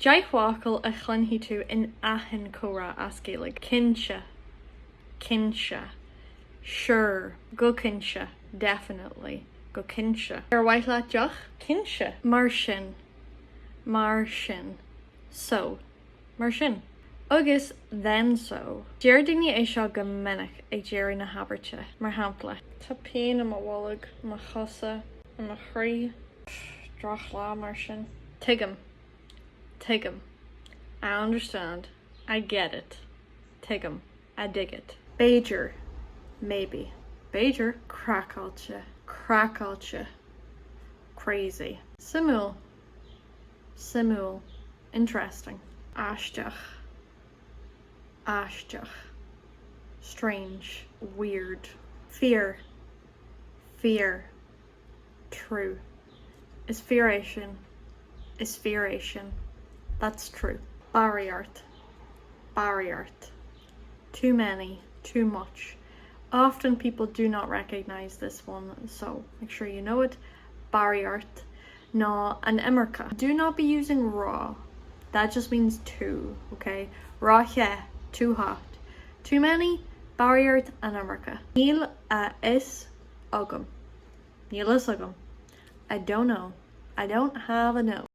Deithhuacail a chluinní tú in aithin córa as Gaeilge. Cinse, cinse, sure, go cinse, definitely, go cinse. Ar white leat deach, cinse, mar sin, so, mar sin. Agus then so. Deir daoine é seo go minic ag déirí na habairt mar shampla. Tá pein am a bhulg, am a chosa, am a chrí, drach lá mar sin. Tigam. I understand. I get it. Tigam. I dig it. Beidir. Maybe. Beidir. Crackáilte. Crazy. Simúl. Interesting. Aisteach. Strange. Weird. Fear. True. Aspiration. That's true. Barraíocht. Too many. Too much. Often people do not recognize this one, so make sure you know it. Barraíocht. No, an iomarca. Do not be using raw. That just means two, okay? Ráithe, too hot. Too many, Barraíocht and iomarca. Níl is agam. I don't know. I don't have a note.